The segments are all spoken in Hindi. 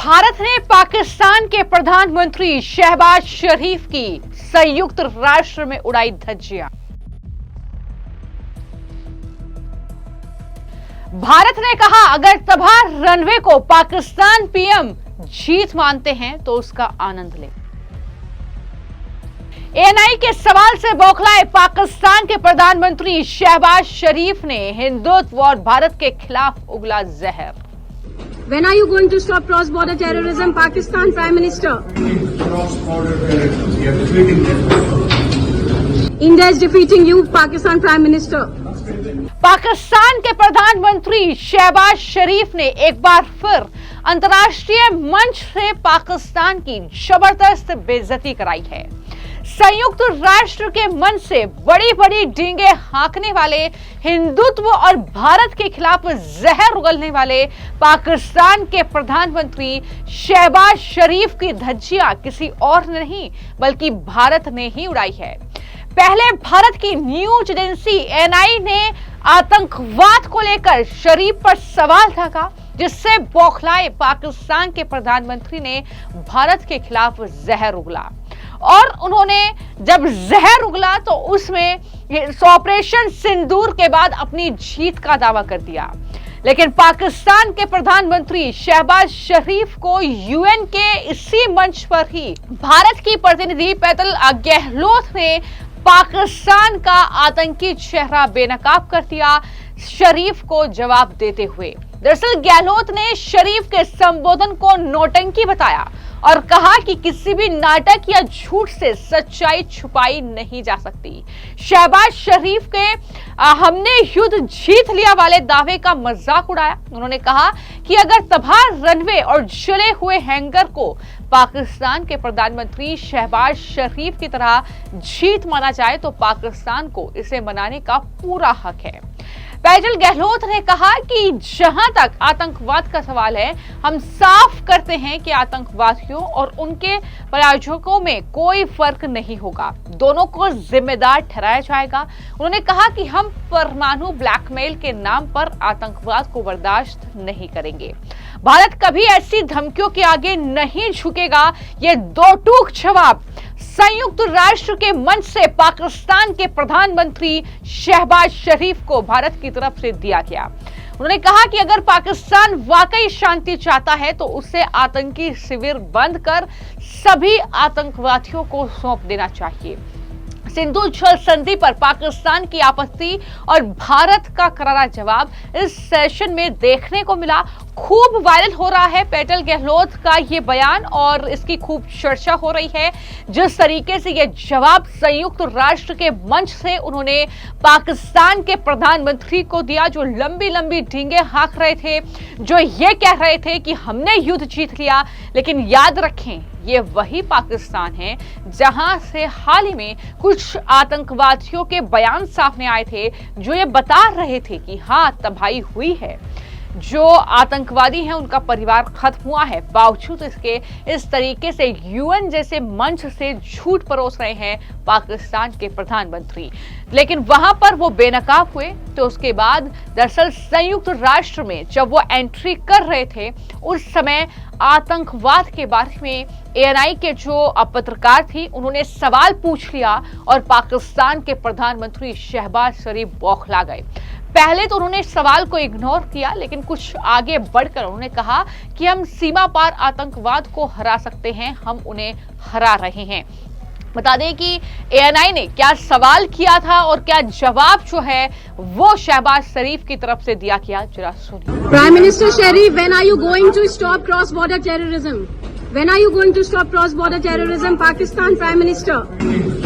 भारत ने पाकिस्तान के प्रधानमंत्री शहबाज शरीफ की संयुक्त राष्ट्र में उड़ाई धज्जियां। भारत ने कहा, अगर तबाह रनवे को पाकिस्तान पीएम जीत मानते हैं तो उसका आनंद लें। एएनआई के सवाल से बौखलाए पाकिस्तान के प्रधानमंत्री शहबाज शरीफ ने हिंदुत्व और भारत के खिलाफ उगला जहर। When are you going to stop cross-border terrorism, Pakistan Prime Minister? Cross-border terrorism, we are defeating them. India is defeating you, Pakistan Prime Minister. Pakistan के प्रधानमंत्री शहबाज शरीफ ने एक बार फिर अंतर्राष्ट्रीय मंच से पाकिस्तान की जबरदस्त बेइज्जती कराई है। संयुक्त राष्ट्र के मंच से बड़ी बड़ी डींगे हाँकने वाले, हिंदुत्व और भारत के खिलाफ जहर उगलने वाले पाकिस्तान के प्रधानमंत्री शहबाज शरीफ की धज्जियां किसी और नहीं बल्कि भारत ने ही उड़ाई है। पहले भारत की न्यूज एजेंसी एएनआई ने आतंकवाद को लेकर शरीफ पर सवाल ठाका, जिससे बौखलाए पाकिस्तान के प्रधानमंत्री ने भारत के खिलाफ जहर उगला। और उन्होंने जब जहर उगला तो उसमें ऑपरेशन सिंदूर के बाद अपनी जीत का दावा कर दिया। लेकिन पाकिस्तान के प्रधानमंत्री शहबाज शरीफ को यूएन के इसी मंच पर ही भारत की प्रतिनिधि पैदल गहलोत ने पाकिस्तान का आतंकी चेहरा बेनकाब कर दिया, शरीफ को जवाब देते हुए। दरअसल गहलोत ने शरीफ के संबोधन को नौटंकी बताया और कहा कि किसी भी नाटक या झूठ से सच्चाई छुपाई नहीं जा सकती। शहबाज शरीफ के हमने युद्ध जीत लिया वाले दावे का मजाक उड़ाया। उन्होंने कहा कि अगर तबाह रनवे और जले हुए हैंगर को पाकिस्तान के प्रधानमंत्री शहबाज शरीफ की तरह जीत माना जाए तो पाकिस्तान को इसे मनाने का पूरा हक है। पैदल गहलोत ने कहा कि जहां तक आतंकवाद का सवाल है, हम साफ करते हैं कि आतंकवादियों और उनके प्रायोजकों में कोई फर्क नहीं होगा, दोनों को जिम्मेदार ठहराया जाएगा। उन्होंने कहा कि हम परमाणु ब्लैकमेल के नाम पर आतंकवाद को बर्दाश्त नहीं करेंगे। भारत कभी ऐसी धमकियों के आगे नहीं झुकेगा। ये दो टूक जवाब संयुक्त राष्ट्र के मंच से पाकिस्तान के प्रधानमंत्री शहबाज शरीफ को भारत की तरफ से दिया गया। उन्होंने कहा कि अगर पाकिस्तान वाकई शांति चाहता है तो उसे आतंकी शिविर बंद कर सभी आतंकवादियों को सौंप देना चाहिए। सिंधु जल संधि पर पाकिस्तान की आपत्ति और भारत का करारा जवाब इस सेशन में देखने को मिला। खूब वायरल हो रहा है पैदल गहलोत का ये बयान और इसकी खूब चर्चा हो रही है। जिस तरीके से ये जवाब संयुक्त राष्ट्र के मंच से उन्होंने पाकिस्तान के प्रधानमंत्री को दिया, जो लंबी लंबी डींगे हाँक रहे थे, जो ये कह रहे थे कि हमने युद्ध जीत लिया। लेकिन याद रखें, ये वही पाकिस्तान है जहां से हाल ही में कुछ आतंकवादियों के बयान सामने आए थे, जो ये बता रहे थे कि हाँ, तबाही हुई है, जो आतंकवादी हैं उनका परिवार खत्म हुआ है। बावजूद इसके इस तरीके से यूएन जैसे मंच से झूठ परोस रहे हैं पाकिस्तान के प्रधानमंत्री। लेकिन वहां पर वो बेनकाब हुए तो उसके बाद दरअसल संयुक्त राष्ट्र में जब वो एंट्री कर रहे थे उस समय आतंकवाद के बारे में एएनआई के जो पत्रकार थी उन्होंने सवाल पूछ लिया और पाकिस्तान के प्रधानमंत्री शहबाज शरीफ बौखला गए। पहले तो उन्होंने सवाल को इग्नोर किया, लेकिन कुछ आगे बढ़कर उन्होंने कहा कि हम सीमा पार आतंकवाद को हरा सकते हैं, हम उन्हें हरा रहे हैं। बता दें कि एएनआई ने क्या सवाल किया था और क्या जवाब जो है वो शहबाज शरीफ की तरफ से दिया गया, जरा सुनिए। Prime Minister Sharif, when are you going to stop cross-border terrorism? When are you going to stop cross-border terrorism, Pakistan Prime Minister?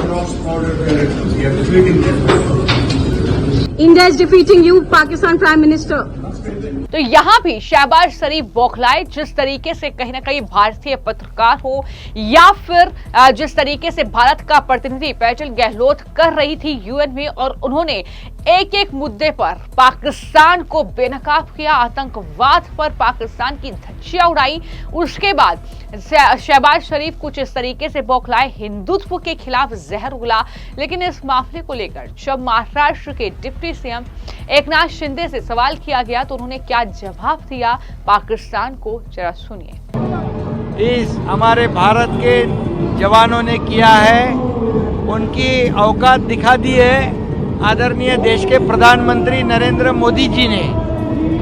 Cross-border terrorism, we are defeating them. India is defeating you, Pakistan Prime Minister. तो यहाँ भी शहबाज शरीफ बौखलाए। जिस तरीके से कहीं ना कहीं भारतीय पत्रकार हो या फिर जिस तरीके से भारत का प्रतिनिधि पैदल गहलोत कर रही थी यूएन में, और उन्होंने एक एक मुद्दे पर पाकिस्तान को बेनकाब किया, आतंकवाद पर पाकिस्तान की धज्जियां उड़ाई। उसके बाद शहबाज शरीफ कुछ इस तरीके से बौखलाए, हिंदुत्व के खिलाफ जहर उगला। लेकिन इस मामले को लेकर जब महाराष्ट्र के डिप्टी सीएम एकनाथ शिंदे से सवाल किया गया तो उन्होंने क्या जवाब दिया पाकिस्तान को, जरा सुनिए। इस हमारे भारत के जवानों ने किया है, उनकी औकात दिखा दी है आदरणीय देश के प्रधानमंत्री नरेंद्र मोदी जी ने।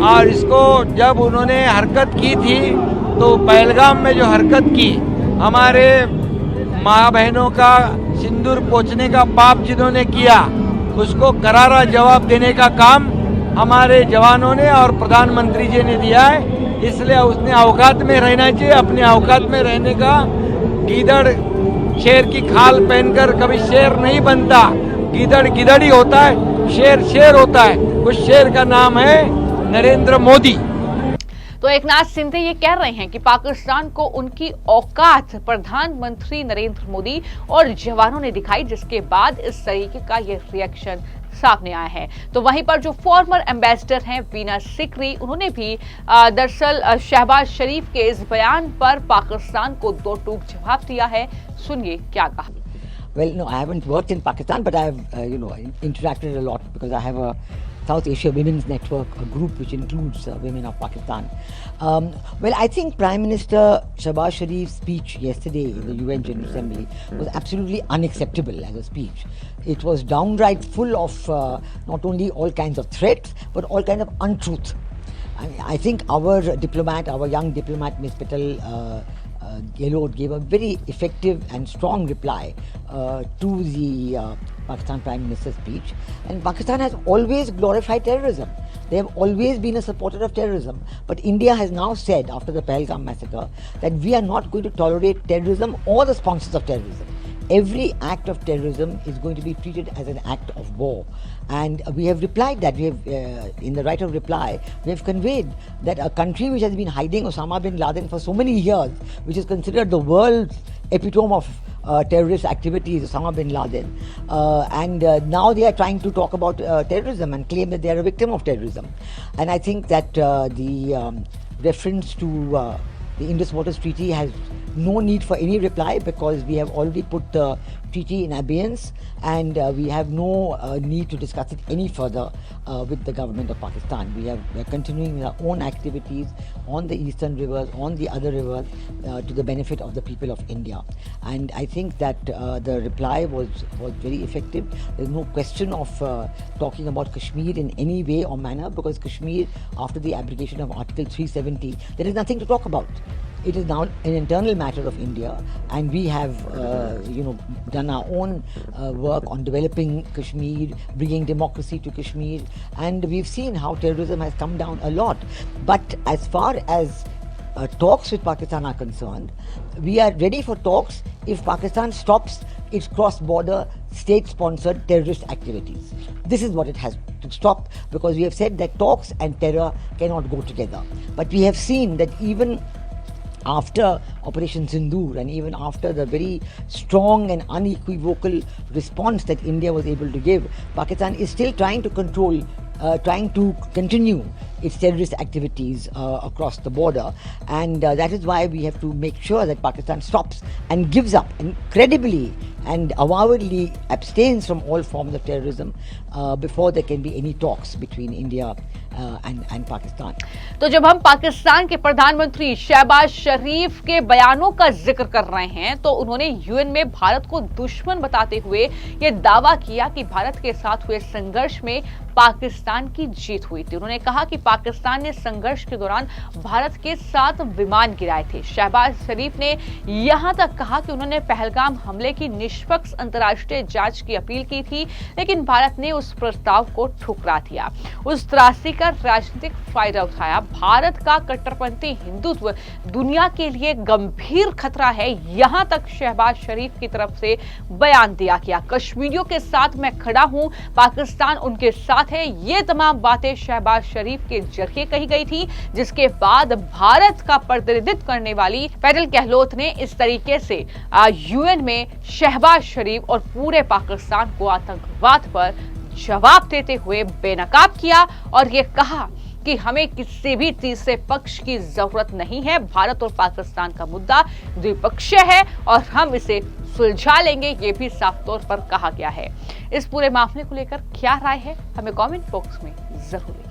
और इसको जब उन्होंने हरकत की थी तो पहलगाम में जो हरकत की, हमारे माँ बहनों का सिंदूर पोंछने का पाप जिन्होंने किया, उसको करारा जवाब देने का काम हमारे जवानों ने और प्रधानमंत्री जी ने दिया है। इसलिए उसने औकात में रहना चाहिए। अपने औकात में रहने का, गीदड़ शेर की खाल पहनकर कभी शेर नहीं बनता। गीदड़ गिदड़ ही होता है, शेर शेर होता है। उस शेर का नाम है नरेंद्र मोदी। तो एकनाथ शिंदे ये कह रहे हैं कि पाकिस्तान को उनकी औकात प्रधानमंत्री नरेंद्र मोदी और जवानों ने दिखाई, जिसके बाद इस तरीके का ये रिएक्शन सामने आया है। तो वहीं पर जो फॉर्मर एम्बेसडर हैं वीना सिकरी, उन्होंने भी दरअसल शहबाज शरीफ के इस बयान पर पाकिस्तान को दो टूक जवाब दिया है। सुनिए क्या कहा। Well, no, I haven't worked in Pakistan, but I've interacted a lot because I have a South Asia Women's Network, a group which includes women of Pakistan. Well, I think Prime Minister Shehbaz Sharif's speech yesterday in the UN General Assembly was absolutely unacceptable as a speech. It was downright full of not only all kinds of threats, but all kinds of untruth. I think our diplomat, our young diplomat, Ms. Patel Gehlot, gave a very effective and strong reply to the Pakistan Prime Minister's speech. And Pakistan has always glorified terrorism. They have always been a supporter of terrorism. But India has now said, after the Pahalgam massacre, that we are not going to tolerate terrorism or the sponsors of terrorism. Every act of terrorism is going to be treated as an act of war. And we have replied that, we have, in the right of reply, we have conveyed that a country which has been hiding Osama bin Laden for so many years, which is considered the world's epitome of terrorist activities, Osama bin Laden, and now they are trying to talk about terrorism and claim that they are a victim of terrorism. And I think that the reference to the Indus Waters Treaty has no need for any reply, because we have already put the treaty in abeyance, and we have no need to discuss it any further with the government of Pakistan. We are continuing with our own activities on the eastern rivers, on the other rivers, to the benefit of the people of India. And I think that the reply was very effective. There is no question of talking about Kashmir in any way or manner, because Kashmir, after the abrogation of Article 370, there is nothing to talk about. It is now an internal matter of India, and we have, done our own work on developing Kashmir, bringing democracy to Kashmir, and we've seen how terrorism has come down a lot. But as far as talks with Pakistan are concerned, we are ready for talks if Pakistan stops its cross-border state-sponsored terrorist activities. This is what it has to stop, because we have said that talks and terror cannot go together. But we have seen that even after Operation Sindoor, and even after the very strong and unequivocal response that India was able to give, Pakistan is still trying to continue its terrorist activities across the border, and that is why we have to make sure that Pakistan stops and gives up and credibly and avowedly abstains from all forms of terrorism before there can be any talks between India and Pakistan. तो जब हम पाकिस्तान के प्रधानमंत्री शहबाज शरीफ के बयानों का जिक्र कर रहे हैं, तो उन्होंने यूएन में भारत को दुश्मन बताते हुए यह दावा किया कि भारत के साथ हुए संघर्ष में पाकिस्तान की जीत हुई थी। उन्होंने कहा कि पाकिस्तान ने संघर्ष के दौरान भारत के 7 विमान गिराए थे। शहबाज शरीफ ने यहां तक कहा कि उन्होंने पहलगाम हमले की निष्पक्ष अंतर्राष्ट्रीय जांच की अपील की थी, लेकिन भारत ने उस प्रस्ताव को ठुकरा दिया। उस त्रासदी का राजनीतिक फायदा उठाया। भारत का कट्टरपंथी हिंदुत्व दुनिया के लिए गंभीर खतरा है, यहां तक शहबाज शरीफ की तरफ से बयान दिया गया। कश्मीरियों के साथ मैं खड़ा हूं, पाकिस्तान उनके साथ है, ये तमाम बातें शहबाज शरीफ के जरिए कही गई थी, जिसके बाद भारत का प्रतिनिधित्व करने वाली पैटल गहलोत ने इस तरीके से यूएन में शहबाज शरीफ और पूरे पाकिस्तान को आतंकवाद पर जवाब देते हुए बेनकाब किया और ये कहा कि हमें किसी भी तीसरे पक्ष की जरूरत नहीं है। भारत और पाकिस्तान का मुद्दा द्विपक्षीय है और हम इसे सुलझा लेंगे, ये भी साफ तौर पर कहा गया है। इस पूरे मामले को लेकर क्या राय है, हमें कमेंट बॉक्स में जरूर